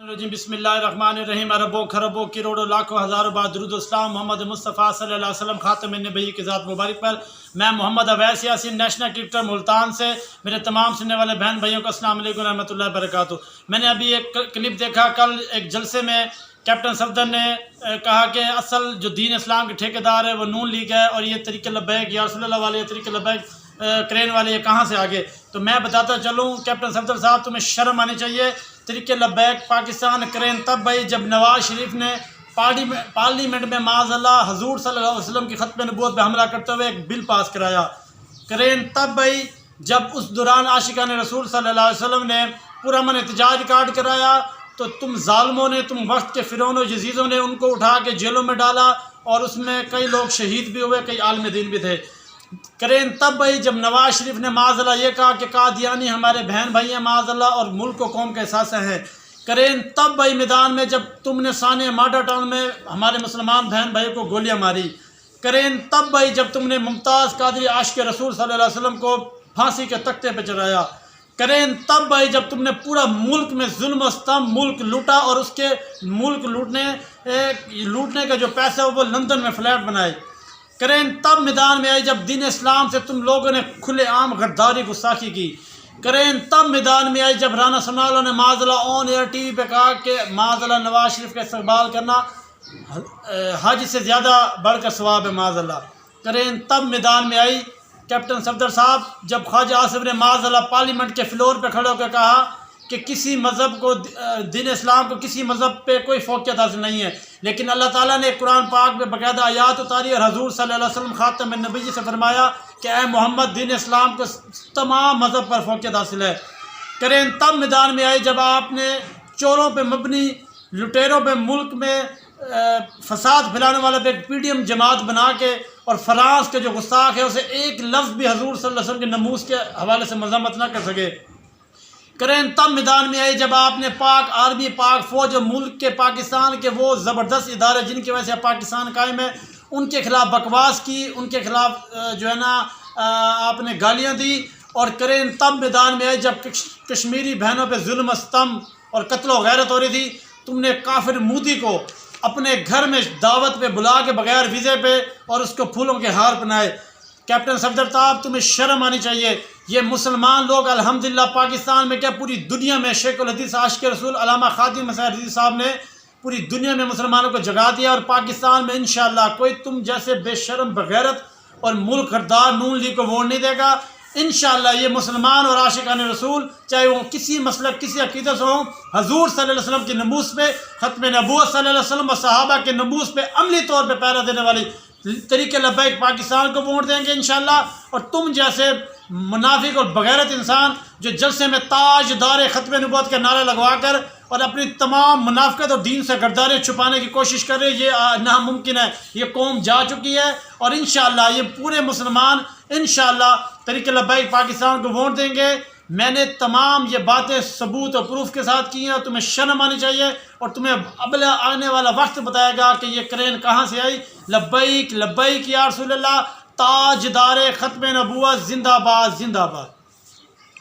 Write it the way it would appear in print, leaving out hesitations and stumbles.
بسم اللہ الرحمن الرحیم اربوں خربوں کروڑوں لاکھوں ہزاروں بار درود و اسلام محمد مصطفیٰ صلی اللہ علیہ وسلم خاتم النبی کی ذات مبارک پر۔ میں محمد اویس یاسین نیشنل کرکٹر ملتان سے میرے تمام سننے والے بہن بھائیوں کو السلام علیکم ورحمۃ اللہ وبرکاتہ۔ میں نے ابھی ایک کلپ دیکھا، کل ایک جلسے میں کیپٹن صفدر نے کہا کہ اصل جو دین اسلام کے ٹھیکیدار ہے وہ نون لیگ ہے، اور یہ طریق لبیک یا رسول اللہ والے طریق لبیک کرین والے یہ کہاں سے آگے؟ تو میں بتاتا چلوں کیپٹن صفدر صاحب، تمہیں شرم آنی چاہیے۔ طریق لبیک پاکستان کرین تب بھائی جب نواز شریف نے پارلیمنٹ میں معاذ اللہ حضور صلی اللہ علیہ وسلم کی ختم نبوت پہ حملہ کرتے ہوئے ایک بل پاس کرایا۔ کرین تب بھائی جب اس دوران عاشقان رسول صلی اللہ علیہ وسلم نے پرامن احتجاج ریکارڈ کرایا، تو تم ظالموں نے، تم وقت کے فرعون و یزیدوں نے ان کو اٹھا کے جیلوں میں ڈالا، اور اس میں کئی لوگ شہید بھی ہوئے، کئی عالم دین بھی تھے۔ کرین تب بھائی جب نواز شریف نے معاذ اللہ یہ کہا کہ قادیانی ہمارے بہن بھائی ہیں معاذ اللہ، اور ملک و قوم کا احساس ہیں۔ کرین تب بھائی میدان میں جب تم نے سانے ماڈا ٹاؤن میں ہمارے مسلمان بہن بھائیوں کو گولیاں ماری۔ کرین تب بھائی جب تم نے ممتاز قادری عاشق رسول صلی اللہ علیہ وسلم کو پھانسی کے تختے پہ چڑھایا۔ کرین تب بھائی جب تم نے پورا ملک میں ظلم و ستم ملک لوٹا، اور اس کے ملک لوٹنے کا جو پیسہ وہ لندن میں فلیٹ بنائے۔ کرین تب میدان میں آئی جب دین اسلام سے تم لوگوں نے کھلے عام غداری گستاخی کی۔ کرین تب میدان میں آئی جب رانا سنالوں نے معاذ اللہ آن ایئر ٹی وی پہ کہا کہ معاذ اللہ نواز شریف کا استقبال کرنا حج سے زیادہ بڑھ کر ثواب ہے معاذ اللہ۔ کرین تب میدان میں آئی کیپٹن صفدر صاحب جب خواجہ آصف نے معاذ اللہ پارلیمنٹ کے فلور پہ کھڑے ہو کر کہا کہ کسی مذہب کو، دین اسلام کو کسی مذہب پہ کوئی فوقیت حاصل نہیں ہے، لیکن اللہ تعالیٰ نے قرآن پاک میں باقاعدہ آیات اتاری، اور حضور صلی اللہ علیہ وسلم خاتم النبی سے فرمایا کہ اے محمد دین اسلام کو تمام مذہب پر فوقیت حاصل ہے۔ کرین تب میدان میں آئی جب آپ نے چوروں پہ مبنی، لٹیروں پہ ملک میں فساد پھیلانے والا ایک پی ڈی ایم جماعت بنا کے، اور فرانس کے جو گستاخ ہے اسے ایک لفظ بھی حضور صلی اللہ علیہ وسلم کے ناموس کے حوالے سے مذمت نہ کر سکے۔ کرین تب میدان میں آئی جب آپ نے پاک آرمی، پاک فوج اور ملک کے پاکستان کے وہ زبردست ادارے جن کی وجہ سے پاکستان قائم ہے ان کے خلاف بکواس کی، ان کے خلاف جو ہے نا آپ نے گالیاں دی۔ اور کرین تب میدان میں آئی جب کشمیری بہنوں پہ ظلم و ستم اور قتل و غیرت ہو رہی تھی، تم نے کافر مودی کو اپنے گھر میں دعوت پہ بلا کے بغیر ویزے پہ اور اس کو پھولوں کے ہار پہنائے۔ کیپٹن صفدر صاحب تمہیں شرم آنی چاہیے۔ یہ مسلمان لوگ الحمدللہ پاکستان میں کیا پوری دنیا میں شیخ الحدیث عاشق رسول علامہ خادم مسیح رضی صاحب نے پوری دنیا میں مسلمانوں کو جگا دیا، اور پاکستان میں انشاءاللہ کوئی تم جیسے بے شرم بغیرت اور ملک غدار نون لیگ کو ووٹ نہیں دے گا۔ انشاءاللہ یہ مسلمان اور عاشقان رسول چاہے وہ کسی مسلک کسی عقیدت سے ہوں، حضور صلی اللہ علیہ وسلم کی ناموس پہ، ختم نبوت صلی اللہ علیہ وسلم اور صحابہ کے ناموس پہ عملی طور پہ پیرا دینے والی طریق لبیک پاکستان کو ووٹ دیں گے انشاءاللہ۔ اور تم جیسے منافق اور بغیرت انسان جو جلسے میں تاجدار ختم نبوت کا نعرہ لگوا کر اور اپنی تمام منافقت اور دین سے غداری چھپانے کی کوشش کر رہے، یہ ناممکن ہے۔ یہ قوم جا چکی ہے، اور انشاءاللہ یہ پورے مسلمان انشاءاللہ طریق لبیک پاکستان کو ووٹ دیں گے۔ میں نے تمام یہ باتیں ثبوت اور پروف کے ساتھ کی ہیں، اور تمہیں شرم آنی چاہیے، اور تمہیں اب آنے والا وقت بتائے گا کہ یہ کرین کہاں سے آئی۔ لبیک لبیک یا رسول اللہ، تاجدار ختم نبوت، زندہ باد زندہ باد۔